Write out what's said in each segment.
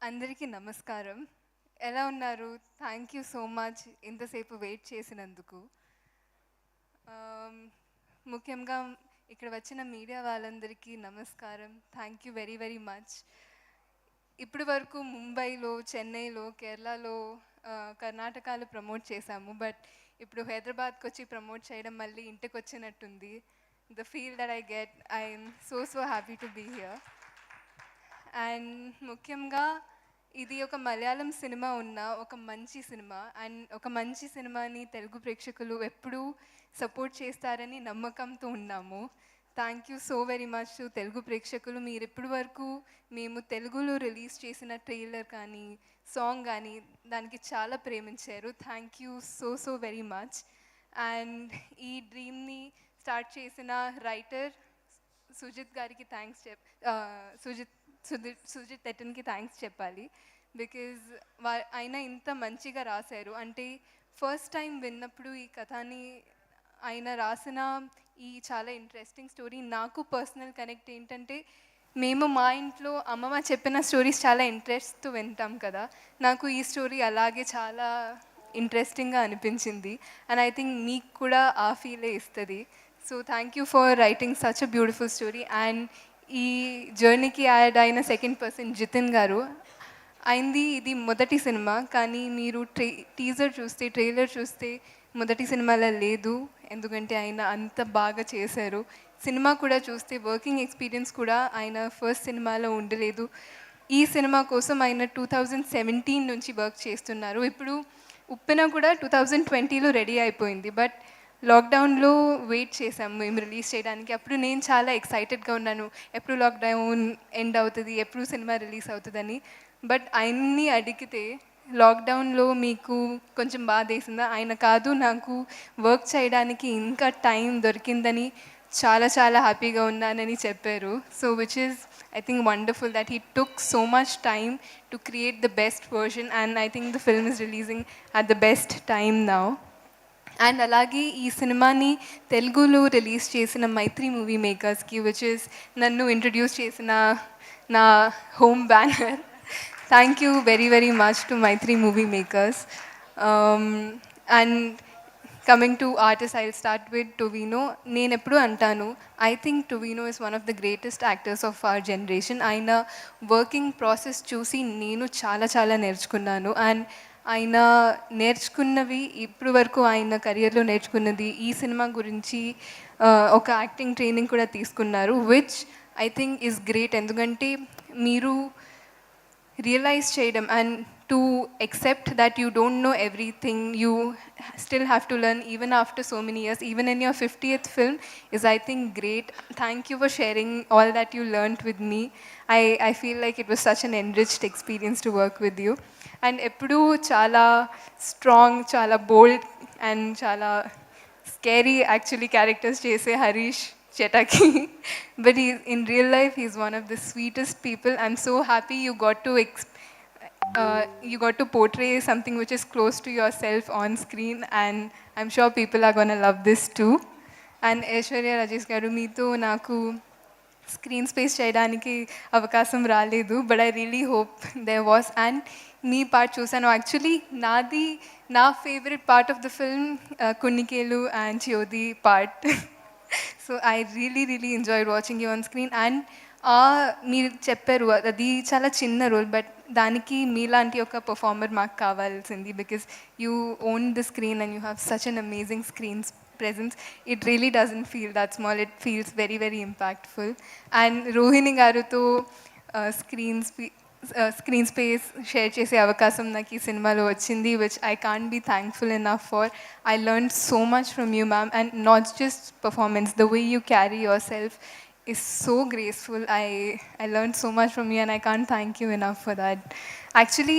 అందరికీ నమస్కారం. ఎలా ఉన్నారు? థ్యాంక్ యూ సో మచ్ ఇంతసేపు వెయిట్ చేసినందుకు. ఆమ్, ముఖ్యంగా ఇక్కడ వచ్చిన మీడియా వాళ్ళందరికీ నమస్కారం. Thank you very very much. ఇప్పటి వరకు ముంబైలో, చెన్నైలో, కేరళలో, కర్ణాటకలో ప్రమోట్ చేశాము. బట్ ఇప్పుడు హైదరాబాద్కి వచ్చి ప్రమోట్ చేయడం మళ్ళీ ఇంటికి వచ్చినట్టుంది. The feel that I get, I'm so happy to be here. And ముఖ్యంగా ఇది ఒక మలయాళం సినిమా ఉన్న ఒక మంచి సినిమా. అండ్ ఒక మంచి సినిమాని తెలుగు ప్రేక్షకులు ఎప్పుడూ సపోర్ట్ చేస్తారని నమ్మకంతో ఉన్నాము. Thank you so very much to Telugu ప్రేక్షకులు. మీరు ఇప్పటి వరకు మేము తెలుగులో రిలీజ్ చేసిన ట్రైలర్ కానీ సాంగ్ కానీ దానికి చాలా ప్రేమించారు. Thank you so very much. And ఈ డ్రీమ్ని స్టార్ట్ చేసిన రైటర్ సుజిత్ గారికి థ్యాంక్స్ సుజిత్ తెట్టన్కి థ్యాంక్స్ చెప్పాలి. బికాజ్ ఆయన ఇంత మంచిగా రాశారు. అంటే ఫస్ట్ టైం విన్నప్పుడు ఈ కథని ఆయన రాసిన ఈ చాలా ఇంట్రెస్టింగ్ స్టోరీ నాకు పర్సనల్ కనెక్ట్ ఏంటంటే, మేము మా ఇంట్లో అమ్మమ్మ చెప్పిన స్టోరీస్ చాలా ఇంట్రెస్ట్తో వింటాం కదా. నాకు ఈ స్టోరీ అలాగే చాలా ఇంట్రెస్టింగ్గా అనిపించింది. అండ్ ఐ థింక్ మీకు కూడా ఆ ఫీలే ఇస్తుంది. So thank you for writing such a beautiful story. And ఈ జర్నీకి యాడ్ అయిన సెకండ్ పర్సన్ జితిన్ గారు. అయింది ఇది మొదటి సినిమా, కానీ మీరు ట్రైలర్ చూస్తే మొదటి సినిమాలో లేదు. ఎందుకంటే ఆయన అంత బాగా చేశారు. సినిమా కూడా చూస్తే వర్కింగ్ ఎక్స్పీరియన్స్ కూడా ఆయన ఫస్ట్ సినిమాలో ఉండలేదు. ఈ సినిమా కోసం ఆయన 2017 నుంచి వర్క్ చేస్తున్నారు. ఇప్పుడు ఉప్పెన కూడా 2020లో రెడీ అయిపోయింది. బట్ లాక్డౌన్లో వెయిట్ చేసాము మేము రిలీజ్ చేయడానికి. అప్పుడు నేను చాలా ఎక్సైటెడ్గా ఉన్నాను, ఎప్పుడు లాక్డౌన్ ఎండ్ అవుతుంది, ఎప్పుడు సినిమా రిలీజ్ అవుతుందని. బట్ ఆయన్ని అడిగితే లాక్డౌన్లో మీకు కొంచెం బాధ వేసిందా? ఆయన కాదు, నాకు వర్క్ చేయడానికి ఇంకా టైం దొరికిందని చాలా హ్యాపీగా ఉన్నానని చెప్పారు. So which is I think wonderful that he took so much time to create the best version, and I think the film is releasing at the best time now. And అలాగే ఈ సినిమాని తెలుగులో release చేసిన Mythri movie మేకర్స్కి, which is నన్ను introduce చేసిన నా home banner. Thank you very much to Mythri movie makers. And coming to artist, I will start with Tovino. నేను ఎప్పుడు అంటాను, I think Tovino is one of the greatest actors of our generation. ఆయన working process చూసి నేను చాలా నేర్చుకున్నాను. అండ్ ఆయన నేర్చుకున్నవి ఇప్పుడు వరకు ఆయన కెరియర్లో నేర్చుకున్నది ఈ సినిమా గురించి ఒక యాక్టింగ్ ట్రైనింగ్ కూడా తీసుకున్నారు, which I think is great. ఎందుకంటే మీరు రియలైజ్ చేయడం and to accept that you don't know everything, you still have to learn even after so many years, even in your 50th film, is I think great. Thank you for sharing all that you learned with me. I feel like it was such an enriched experience to work with you. And ఎప్పుడూ చాలా strong, చాలా బోల్డ్ and చాలా scary actually characters చేసే Harish Chetaki, but in real life he's one of the sweetest people. I'm so happy you got to portray something which is close to yourself on screen, and I'm sure people are going to love this too. And Aishwarya Rajesh garu, meeto naku screen space చేయడానికి అవకాశం రాలేదు, but I really hope there was. And మీ part చూసాను. Actually నా favourite part of the film కున్నికేలు and Jyothi part. So I really enjoyed watching you on screen. And మీరు చెప్పారు అది చాలా చిన్న రోల్, బట్ దానికి మీలాంటి ఒక పర్ఫార్మర్ మాకు కావాల్సింది. Because you own the screen and you have such an amazing screens presence. It really doesn't feel that small, it feels very impactful. And Rohini garu to screen space share chese avakasam నాకు ఈ సినిమాలో వచ్చింది, which I can't be thankful enough for. I learned so much from you, ma'am, and not just performance, the way you carry yourself is so graceful. I learned so much from you, and I can't thank you enough for that. Actually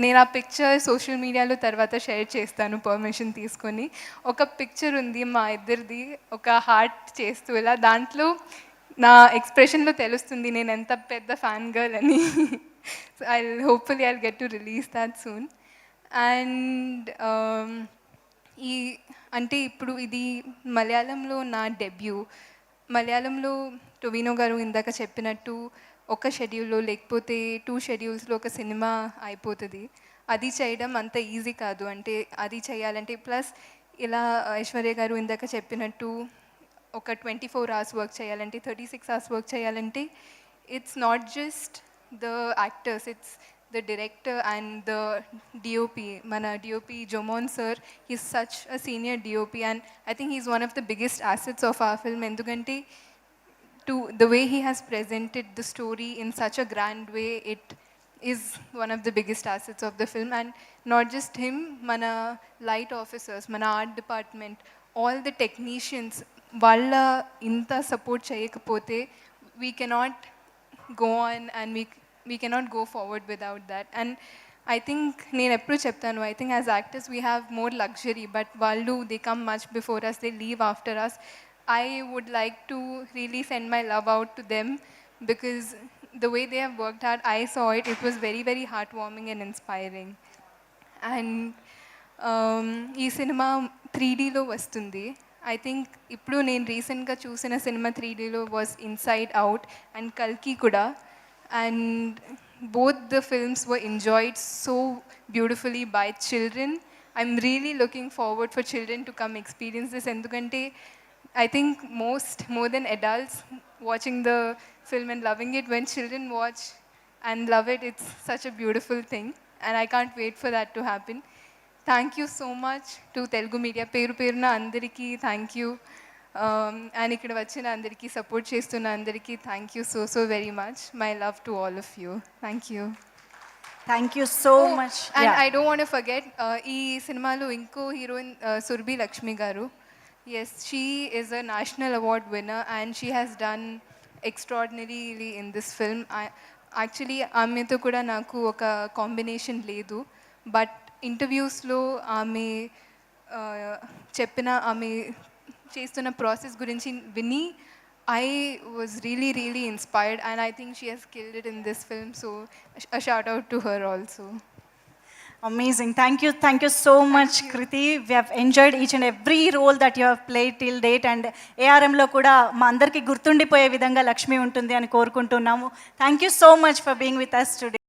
నేను ఆ picture social మీడియాలో తర్వాత share చేస్తాను permission తీసుకొని. ఒక picture ఉంది మా ఇద్దరిది, ఒక హార్ట్ చేస్తూ ఇలా. దాంట్లో నా ఎక్స్ప్రెషన్లో తెలుస్తుంది నేను ఎంత పెద్ద ఫ్యాన్ గర్ల్ అని. So hopefully I get to release that soon. And ఈ అంటే ఇప్పుడు ఇది మలయాళంలో నా డెబ్యూ. మలయాళంలో టొవినో గారు ఇందాక చెప్పినట్టు ఒక షెడ్యూల్లో లేకపోతే 2 షెడ్యూల్స్లో ఒక సినిమా అయిపోతుంది. అది చేయడం అంత ఈజీ కాదు. అంటే అది చేయాలంటే ప్లస్ ఇలా ఐశ్వర్య గారు ఇందాక చెప్పినట్టు ఒక 24 అవర్స్ వర్క్ చేయాలంటే 36 అవర్స్ వర్క్ చేయాలంటే it's not just the actors, it's the director and the DOP. Mana DOP Jomon sir, he's such a senior DOP and I think he's one of the biggest assets of our film. Endukante to the way he has presented the story in such a grand way, it is one of the biggest assets of the film. And not just him, mana light officers, mana art department, all the technicians, valla inta support cheyakapote we cannot go on and we cannot go forward without that. And I think నేను ఎప్పుడు చెప్తాను, I think as actors we have more luxury, but వాళ్ళు they come much before us, they leave after us. I would like to really send my love out to them because the way they have worked hard, I saw it, it was very very heartwarming and inspiring. And ఈ cinema 3Dలో వస్తుంది. I think ఇప్పుడు నేను రీసెంట్గా చూసిన cinema 3Dలో was inside out and కల్కి కూడా. And both the films were enjoyed so beautifully by children. I'm really looking forward for children to come experience this. ఎందుకంటే I think more than adults watching the film and loving it, when children watch and love it, it's such a beautiful thing and I can't wait for that to happen. Thank you so much to Telugu media. Peru Peruna andariki thank you. And ikkada vachina andariki support chestunna andariki thank you so very much. My love to all of you. Thank you. Thank you so much. And yeah. I don't want to forget ee cinemalo inko heroine Surbhi Lakshmi garu. Yes, she is a national award winner and she has done extraordinarily in this film. Actually ఆమెతో కూడా నాకు ఒక combination లేదు, but ఇంటర్వ్యూస్లో ఆమె చెప్పిన ఆమె చేస్తున్న process గురించి విని I was really inspired and I think she has killed it in this film, so a shout out to her also. Amazing. Thank you so much, Kriti. We have enjoyed each and every role that you have played till date, and ARM లో కూడా మా అందరికీ గుర్తుండిపోయే విధంగా లక్ష్మి ఉంటుంది అని కోరుకుంటున్నాము. Thank you so much for being with us today.